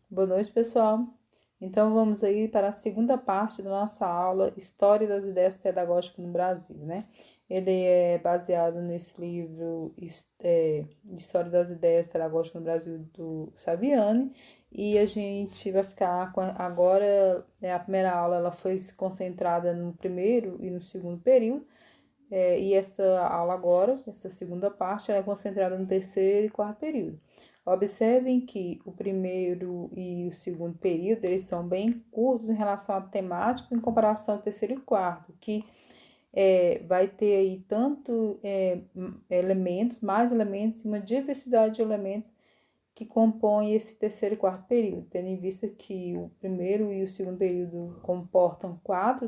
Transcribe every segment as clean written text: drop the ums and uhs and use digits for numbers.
Boa noite, pessoal. Então, vamos aí para a segunda parte da nossa aula História das Ideias Pedagógicas no Brasil, né? Ele é baseado nesse livro História das Ideias Pedagógicas no Brasil, do Saviani, e a gente vai ficar com agora, a primeira aula ela foi concentrada no primeiro e no segundo período, e essa aula agora, essa segunda parte, ela é concentrada no terceiro e quarto período. Observem que o primeiro e o segundo período, eles são bem curtos em relação à temática em comparação ao terceiro e quarto, que vai ter aí tanto elementos, mais elementos e uma diversidade de elementos que compõem esse terceiro e quarto período, tendo em vista que o primeiro e o segundo período comportam 4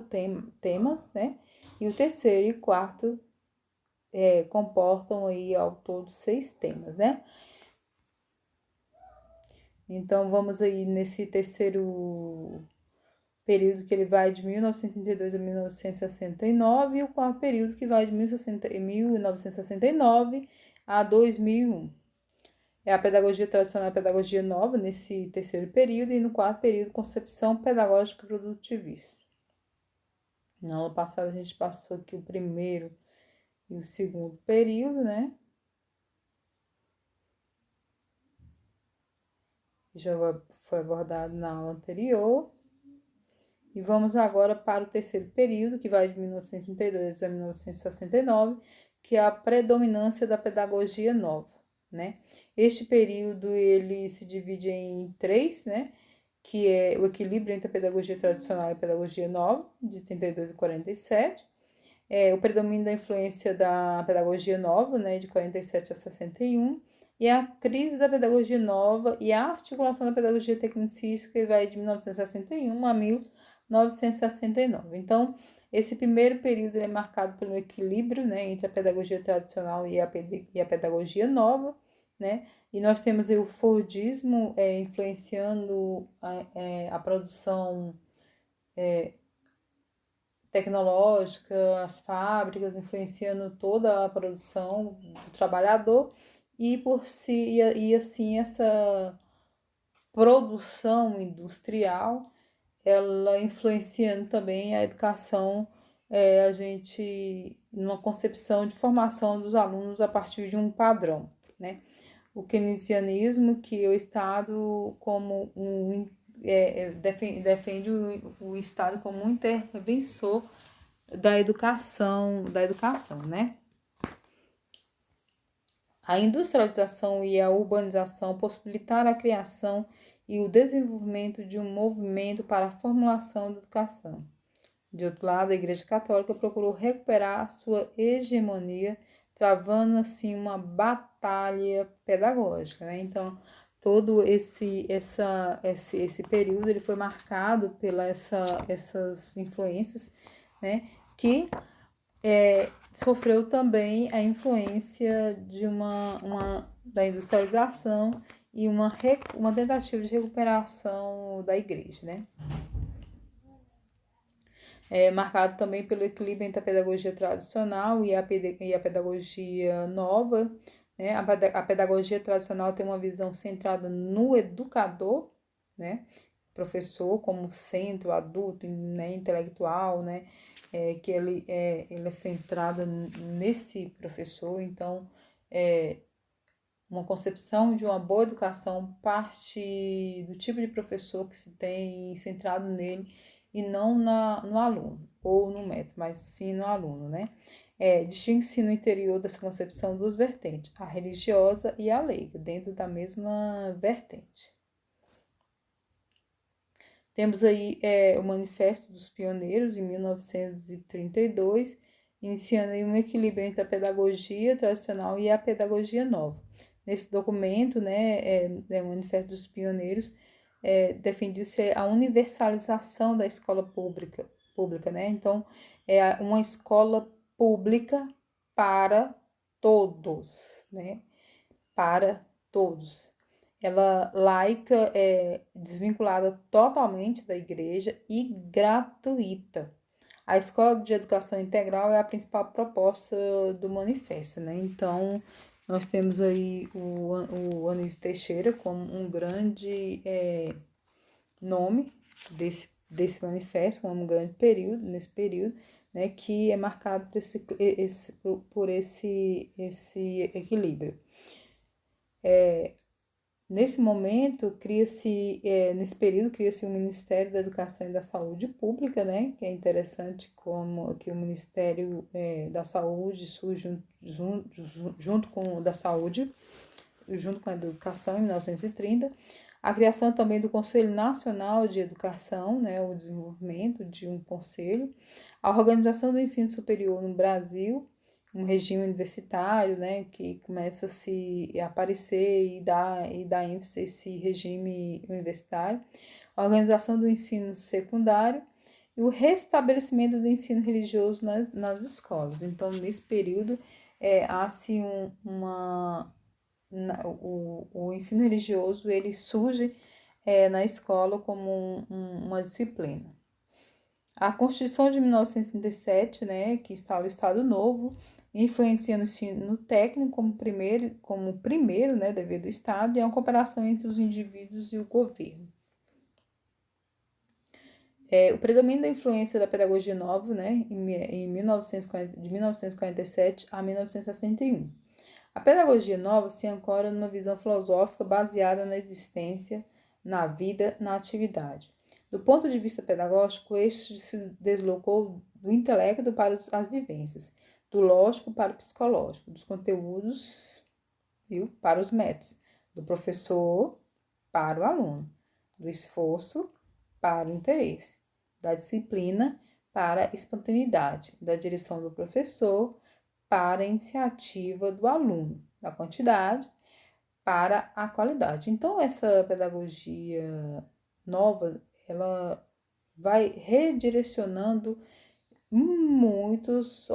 temas, né? E o terceiro e quarto comportam aí ao todo 6 temas, né? Então, vamos aí nesse terceiro período que ele vai de 1932 a 1969 e o quarto período que vai de 1969 a 2001. É a pedagogia tradicional e a pedagogia nova nesse terceiro período e no quarto período, concepção pedagógica produtivista. Na aula passada a gente passou aqui o primeiro e o segundo período, né? Já foi abordado na aula anterior. E vamos agora para o terceiro período, que vai de 1932 a 1969, que é a predominância da pedagogia nova, né? Este período ele se divide em 3, né? Que é o equilíbrio entre a pedagogia tradicional e a pedagogia nova, de 32 a 47. O predomínio da influência da pedagogia nova, né? De 47 a 61. E a crise da pedagogia nova e a articulação da pedagogia tecnicista, que vai de 1961 a 1969. Então, esse primeiro período é marcado pelo equilíbrio, né, entre a pedagogia tradicional e a pedagogia nova, né? E nós temos aí o Fordismo influenciando a produção tecnológica, as fábricas, influenciando toda a produção do trabalhador e por si e assim essa produção industrial ela influenciando também a educação, a gente numa concepção de formação dos alunos a partir de um padrão, né? O keynesianismo, que é o Estado como defende o Estado como um interventor da educação, né? A industrialização e a urbanização possibilitaram a criação e o desenvolvimento de um movimento para a formulação da educação. De outro lado, a Igreja Católica procurou recuperar sua hegemonia, travando assim uma batalha pedagógica, né? Então, todo esse período ele foi marcado essas influências, né? Que sofreu também a influência de da industrialização e uma tentativa de recuperação da igreja, né? Marcado também pelo equilíbrio entre a pedagogia tradicional e a pedagogia nova, né? A pedagogia tradicional tem uma visão centrada no educador, né? Professor como centro adulto, né? Intelectual, né? Que ele é centrada nesse professor, então uma concepção de uma boa educação parte do tipo de professor que se tem centrado nele e não no aluno ou no método, mas sim no aluno, né? Distingue-se no interior dessa concepção duas vertentes, a religiosa e a leiga, dentro da mesma vertente. Temos aí o Manifesto dos Pioneiros, em 1932, iniciando aí um equilíbrio entre a pedagogia tradicional e a pedagogia nova. Nesse documento, né, o Manifesto dos Pioneiros, defendia-se a universalização da escola pública, né? Então, é uma escola pública para todos, né? Para todos. Ela laica, desvinculada totalmente da igreja e gratuita. A escola de educação integral é a principal proposta do manifesto, né? Então, Nós temos aí o Anísio Teixeira como um grande nome desse manifesto, um grande período, nesse período, né, que é marcado por esse equilíbrio. Nesse momento, nesse período, cria-se o Ministério da Educação e da Saúde Pública, né? Que é interessante como que o Ministério da Saúde surge junto com o da Saúde, junto com a Educação, em 1930. A criação também do Conselho Nacional de Educação, né? O desenvolvimento de um conselho. A organização do ensino superior no Brasil, um regime universitário, né, que começa a se aparecer e dar ênfase a esse regime universitário, a organização do ensino secundário e o restabelecimento do ensino religioso nas escolas. Então, nesse período, há-se o ensino religioso, ele surge na escola como uma disciplina. A Constituição de 1937, né, que instala o Estado Novo, influenciando o ensino técnico como primeiro né, dever do Estado, e é uma cooperação entre os indivíduos e o governo. O predomínio da influência da pedagogia nova, né, de 1947 a 1961. A pedagogia nova se ancora numa visão filosófica baseada na existência, na vida, na atividade. Do ponto de vista pedagógico, este se deslocou do intelecto para as vivências, do lógico para o psicológico, dos conteúdos para os métodos, do professor para o aluno, do esforço para o interesse, da disciplina para a espontaneidade, da direção do professor para a iniciativa do aluno, da quantidade para a qualidade. Então, essa pedagogia nova, ela vai redirecionando muitas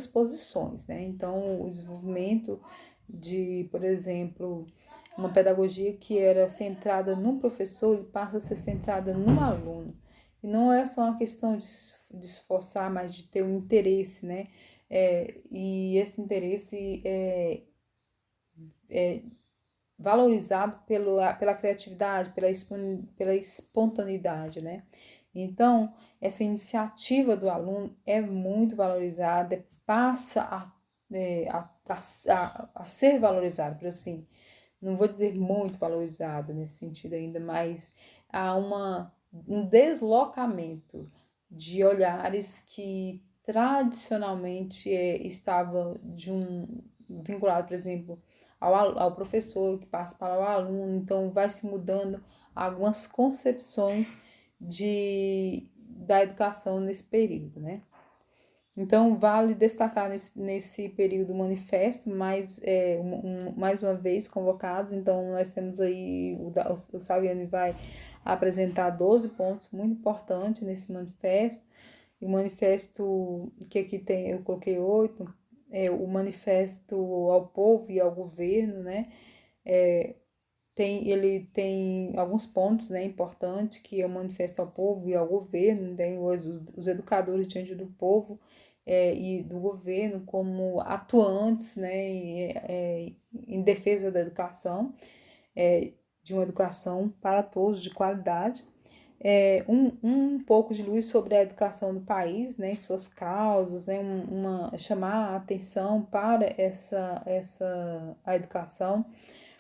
posições, né? Então, o desenvolvimento de, por exemplo, uma pedagogia que era centrada no professor e passa a ser centrada no aluno. E não é só uma questão de esforçar, mas de ter um interesse, né? E esse interesse é valorizado pela criatividade, pela espontaneidade, né? Então, essa iniciativa do aluno é muito valorizada, passa a ser valorizada, por assim, não vou dizer muito valorizada nesse sentido ainda, mas há um deslocamento de olhares que tradicionalmente estava vinculado, por exemplo, ao professor, que passa para o aluno, então vai se mudando algumas concepções da educação nesse período, né? Então, vale destacar nesse período o manifesto, mais uma vez convocados. Então, nós temos aí, o Saviani vai apresentar 12 pontos muito importantes nesse manifesto. E o manifesto, que aqui tem, eu coloquei 8, o manifesto ao povo e ao governo, né? Ele tem alguns pontos, né, importantes, que é o manifesto ao povo e ao governo, tem os educadores diante do povo e do governo como atuantes, né, em defesa da educação, de uma educação para todos, de qualidade. Um pouco de luz sobre a educação do país, né, suas causas, né, chamar a atenção para a educação,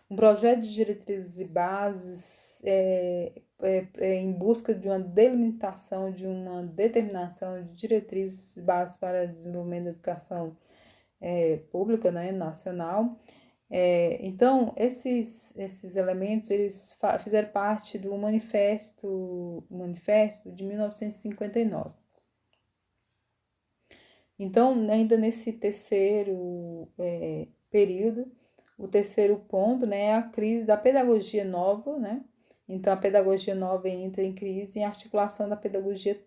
um projeto de diretrizes e bases em busca de uma delimitação, de uma determinação de diretrizes e bases para o desenvolvimento da educação pública, né, nacional. Então, esses elementos, eles fizeram parte do manifesto de 1959. Então, ainda nesse terceiro período, o terceiro ponto, né, é a crise da pedagogia nova, né? Então, a pedagogia nova entra em crise em articulação da pedagogia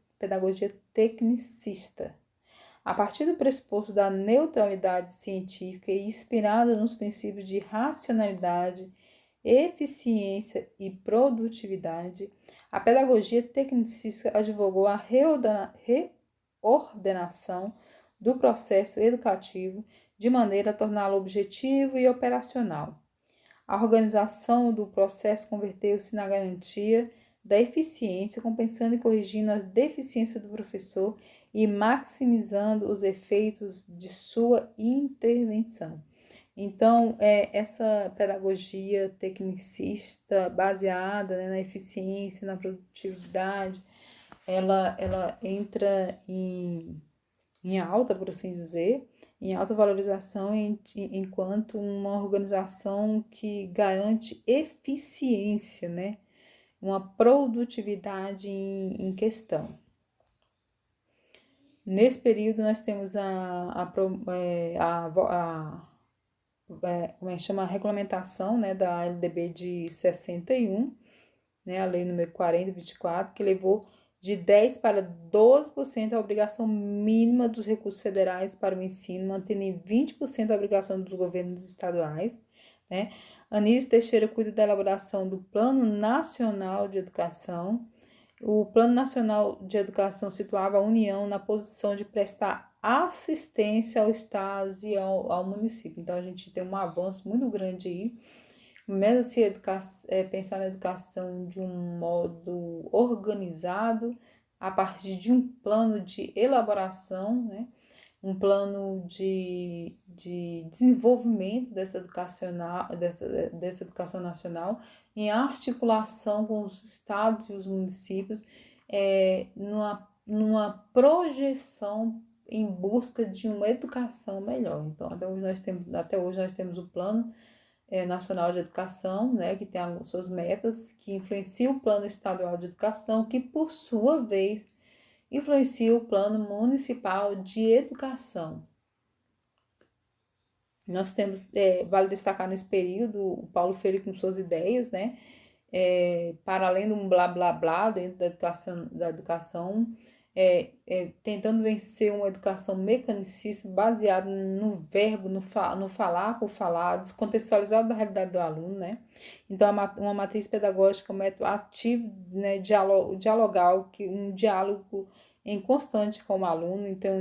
tecnicista. A partir do pressuposto da neutralidade científica e inspirada nos princípios de racionalidade, eficiência e produtividade, a pedagogia tecnicista advogou a reordenação do processo educativo, de maneira a torná-lo objetivo e operacional. A organização do processo converteu-se na garantia da eficiência, compensando e corrigindo as deficiências do professor e maximizando os efeitos de sua intervenção. Então, essa pedagogia tecnicista baseada, né, na eficiência, na produtividade, ela entra em alta, por assim dizer, em alta valorização enquanto uma organização que garante eficiência, né? Uma produtividade em questão. Nesse período nós temos como é que chama? A regulamentação, né, da LDB de 61, né, a lei número 4024, que levou de 10% para 12% a obrigação mínima dos recursos federais para o ensino, mantendo em 20% a obrigação dos governos estaduais, né? Anísio Teixeira cuida da elaboração do Plano Nacional de Educação. O Plano Nacional de Educação situava a União na posição de prestar assistência ao Estado e ao município. Então, a gente tem um avanço muito grande aí. Mesmo se pensar na educação de um modo organizado, a partir de um plano de elaboração, né? Um plano de desenvolvimento dessa educação nacional, em articulação com os estados e os municípios, numa projeção em busca de uma educação melhor. Então, até hoje nós temos o Plano Nacional de Educação, né, que tem as suas metas, que influencia o Plano Estadual de Educação, que, por sua vez, influencia o Plano Municipal de Educação. Nós temos, vale destacar nesse período, o Paulo Freire com suas ideias, né, para além de um blá blá blá dentro da educação, tentando vencer uma educação mecanicista baseada no verbo, no falar por falar, descontextualizado da realidade do aluno, né? Então, uma matriz pedagógica, um método ativo, né, dialogal, um diálogo em constante com o aluno. Então,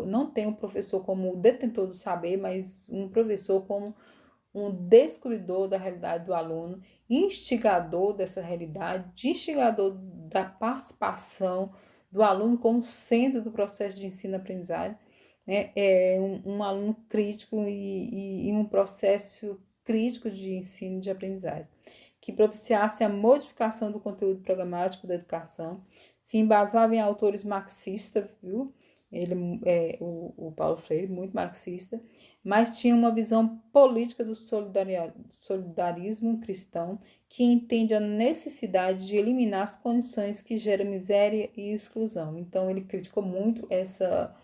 não tem um professor como detentor do saber, mas um professor como um descobridor da realidade do aluno, instigador dessa realidade, instigador da participação do aluno como centro do processo de ensino-aprendizagem, né? Um aluno crítico e um processo crítico de ensino e de aprendizagem, que propiciasse a modificação do conteúdo programático da educação, se embasava em autores marxistas, viu? Ele o Paulo Freire, muito marxista, mas tinha uma visão política do solidarismo cristão, que entende a necessidade de eliminar as condições que geram miséria e exclusão. Então, ele criticou muito essa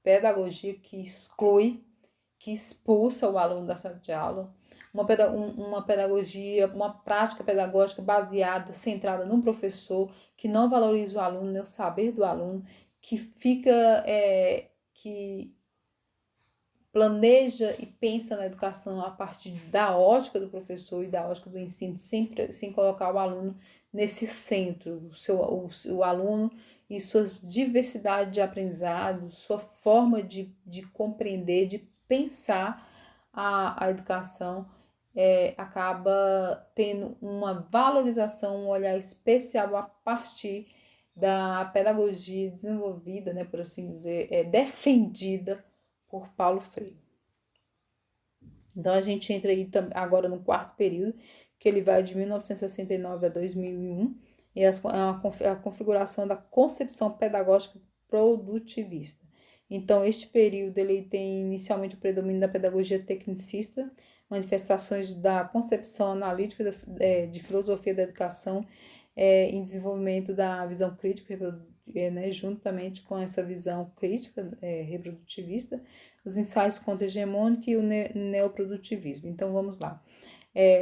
pedagogia que exclui, que expulsa o aluno da sala de aula, uma pedagogia, uma prática pedagógica baseada, centrada num professor que não valoriza o aluno, nem o saber do aluno, que que planeja e pensa na educação a partir da ótica do professor e da ótica do ensino, sempre sem colocar o aluno nesse centro, o aluno e suas diversidades de aprendizado, sua forma de compreender, de pensar a educação, acaba tendo uma valorização, um olhar especial a partir da pedagogia desenvolvida, né, por assim dizer, defendida por Paulo Freire. Então, a gente entra aí agora no quarto período, que ele vai de 1969 a 2001, e a configuração da concepção pedagógica produtivista. Então, este período ele tem inicialmente o predomínio da pedagogia tecnicista, manifestações da concepção analítica de filosofia da educação, em desenvolvimento da visão crítica, né, juntamente com essa visão crítica reprodutivista, os ensaios contra-hegemônicos e o neoprodutivismo. Então, vamos lá.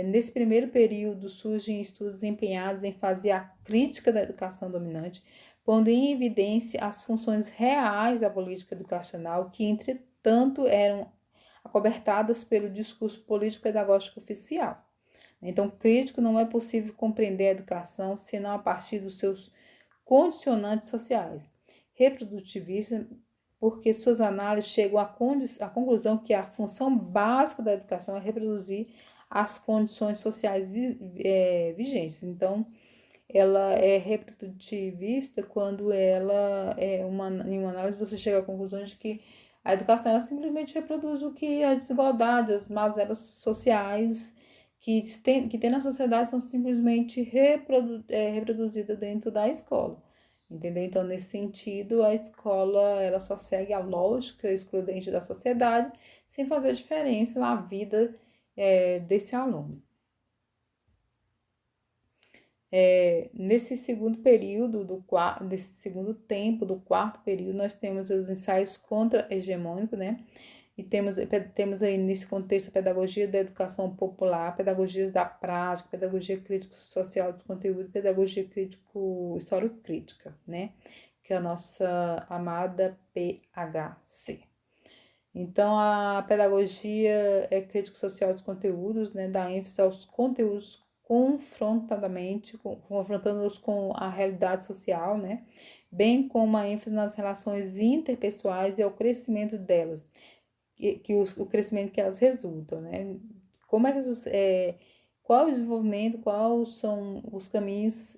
Nesse primeiro período, surgem estudos empenhados em fazer a crítica da educação dominante, pondo em evidência as funções reais da política educacional, que, entretanto, eram acobertadas pelo discurso político-pedagógico oficial. Então, crítico, não é possível compreender a educação senão a partir dos seus condicionantes sociais. Reprodutivista, porque suas análises chegam à conclusão que a função básica da educação é reproduzir as condições sociais vigentes. Então, ela é reprodutivista quando em uma análise você chega à conclusão de que a educação ela simplesmente reproduz o que as desigualdades, as mazelas sociais que tem na sociedade são simplesmente reproduzidas dentro da escola. Entendeu? Então, nesse sentido, a escola ela só segue a lógica excludente da sociedade sem fazer diferença na vida desse aluno. Nesse segundo período, desse segundo tempo, do quarto período, nós temos os ensaios contra-hegemônicos, né? E temos aí nesse contexto a pedagogia da educação popular, pedagogias da prática, pedagogia crítico-social dos conteúdos, pedagogia histórico-crítica, né? Que é a nossa amada PHC. Então, a pedagogia crítico-social dos conteúdos, né? Dá ênfase aos conteúdos confrontando-os com a realidade social, né? Bem como a ênfase nas relações interpessoais e ao crescimento delas, o crescimento que elas resultam, né? Como é que qual o desenvolvimento, quais são os caminhos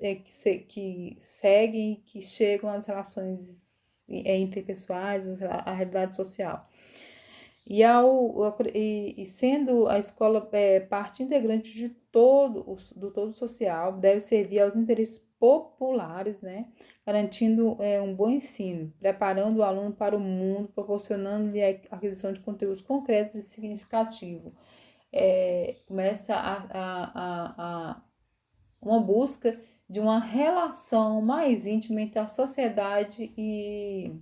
que seguem, que chegam às relações interpessoais, à realidade social. E sendo a escola parte integrante do todo social, deve servir aos interesses populares, né? Garantindo um bom ensino, preparando o aluno para o mundo, proporcionando-lhe a aquisição de conteúdos concretos e significativos. Começa uma busca de uma relação mais íntima entre a sociedade e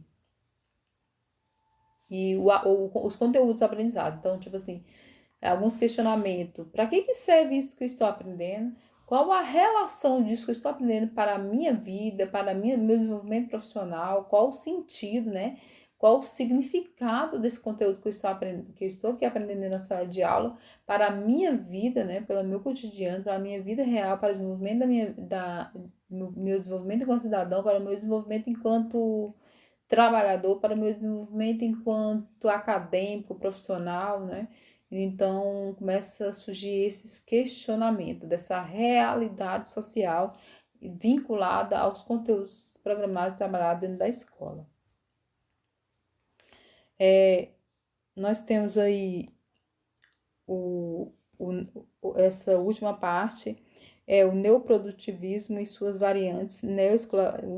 os conteúdos aprendizados. Então, tipo assim, alguns questionamentos. Para que serve isso que eu estou aprendendo? Qual a relação disso que eu estou aprendendo para a minha vida, para meu desenvolvimento profissional? Qual o sentido, né? Qual o significado desse conteúdo que eu estou aprendendo, que eu estou aqui aprendendo na sala de aula para a minha vida, né? Pelo meu cotidiano, para a minha vida real, para o desenvolvimento meu desenvolvimento enquanto cidadão, para o meu desenvolvimento enquanto trabalhador, para o meu desenvolvimento enquanto acadêmico, profissional, né? Então, começa a surgir esses questionamentos dessa realidade social vinculada aos conteúdos programados e trabalhados dentro da escola. Nós temos aí essa última parte, o neoprodutivismo e suas variantes, o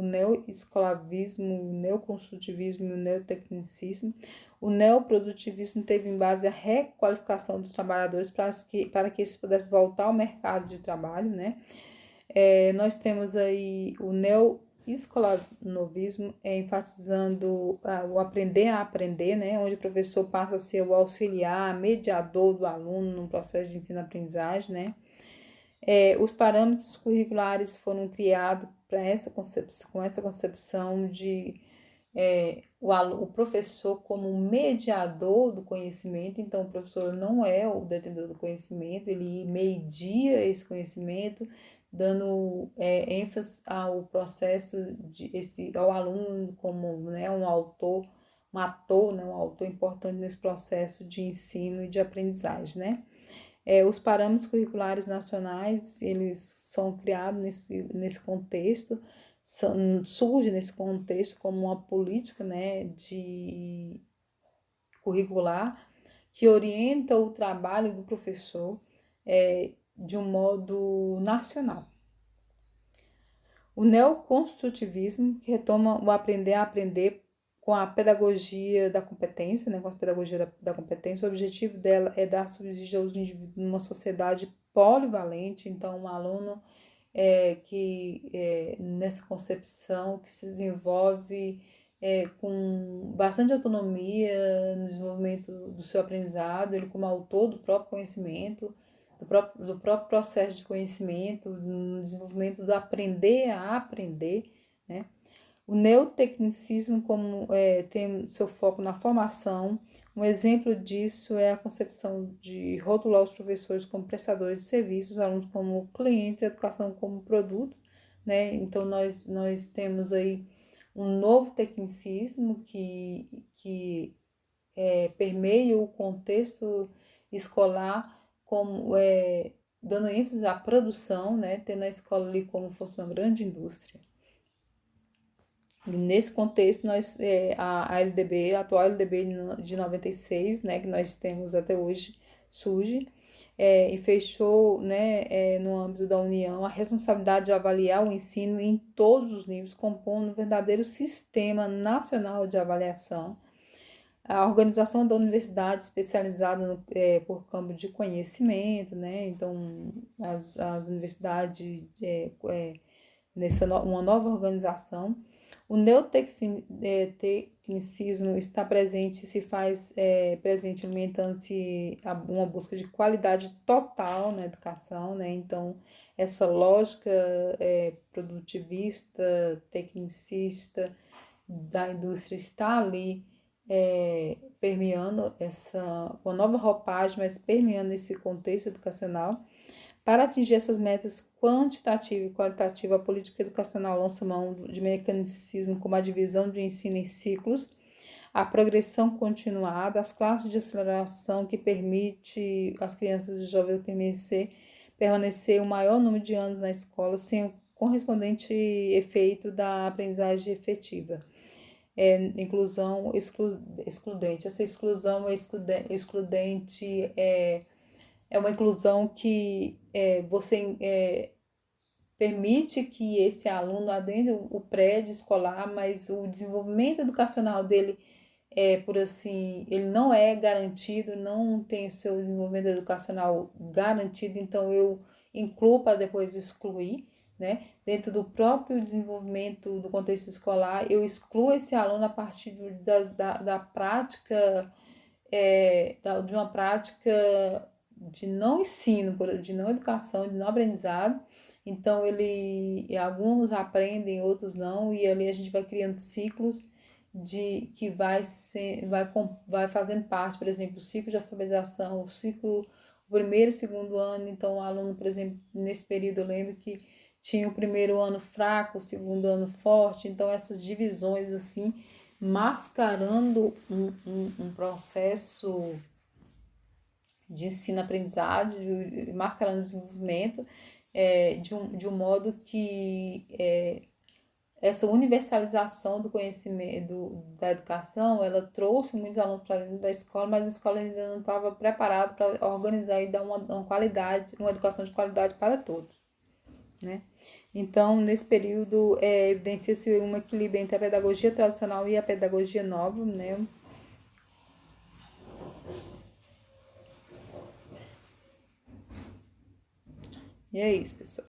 neoesclavismo, o neoconstrutivismo e o neotecnicismo. O neoprodutivismo teve em base a requalificação dos trabalhadores para que eles pudessem voltar ao mercado de trabalho, né? Nós temos aí o neoesclavonovismo, enfatizando o aprender a aprender, né? Onde o professor passa a ser o auxiliar, mediador do aluno no processo de ensino-aprendizagem, né? Os parâmetros curriculares foram criados com essa concepção de o professor como mediador do conhecimento. Então, o professor não é o detentor do conhecimento, ele media esse conhecimento, dando ênfase ao processo ao aluno como, né, um ator, né, um autor importante nesse processo de ensino e de aprendizagem, né? Os parâmetros curriculares nacionais, eles são criados nesse contexto, surge nesse contexto como uma política, né, de curricular que orienta o trabalho do professor de um modo nacional. O neoconstrutivismo, que retoma o aprender a aprender com a pedagogia da competência, né, com a pedagogia da competência. O objetivo dela é dar subsídio aos indivíduos numa sociedade polivalente. Então, um aluno nessa concepção que se desenvolve com bastante autonomia no desenvolvimento do seu aprendizado, ele como autor do próprio conhecimento, do próprio processo de conhecimento, no desenvolvimento do aprender a aprender, né? O neotecnicismo tem seu foco na formação. Um exemplo disso é a concepção de rotular os professores como prestadores de serviços, os alunos como clientes, a educação como produto, né? Então, nós temos aí um novo tecnicismo que permeia o contexto escolar, como dando ênfase à produção, né, tendo a escola ali como fosse uma grande indústria. E nesse contexto, a LDB, a atual LDB de 96, né, que nós temos até hoje, surge e fechou, né, no âmbito da União, a responsabilidade de avaliar o ensino em todos os níveis, compondo um verdadeiro sistema nacional de avaliação. A organização da universidade especializada por campo de conhecimento, né? Então, as universidades, uma nova organização. O neotecnicismo está presente, se faz presente alimentando-se uma busca de qualidade total na educação, né? Então, essa lógica produtivista, tecnicista da indústria está ali permeando uma nova roupagem, mas permeando esse contexto educacional. Para atingir essas metas quantitativa e qualitativa, a política educacional lança mão de mecanicismo como a divisão do ensino em ciclos, a progressão continuada, as classes de aceleração que permite às crianças e jovens permanecer o maior número de anos na escola, sem o correspondente efeito da aprendizagem efetiva. Inclusão excludente. Essa exclusão excludente é uma inclusão que você permite que esse aluno adentre o prédio escolar, mas o desenvolvimento educacional dele por assim, ele não é garantido, não tem o seu desenvolvimento educacional garantido, então eu incluo para depois excluir, né? Dentro do próprio desenvolvimento do contexto escolar, eu excluo esse aluno a partir da prática, de uma prática de não ensino, de não educação, de não aprendizado. Então, alguns aprendem, outros não, e ali a gente vai criando ciclos que vai fazendo parte, por exemplo, o ciclo de alfabetização, o primeiro e segundo ano. Então, o aluno, por exemplo, nesse período eu lembro que tinha o primeiro ano fraco, o segundo ano forte. Então, essas divisões assim, mascarando um processo de ensino-aprendizagem, mascarando o desenvolvimento de um modo que essa universalização do conhecimento, da educação, ela trouxe muitos alunos para dentro da escola, mas a escola ainda não estava preparada para organizar e dar uma qualidade, uma educação de qualidade para todos, né? Então, nesse período, evidencia-se um equilíbrio entre a pedagogia tradicional e a pedagogia nova, né? E é isso, pessoal.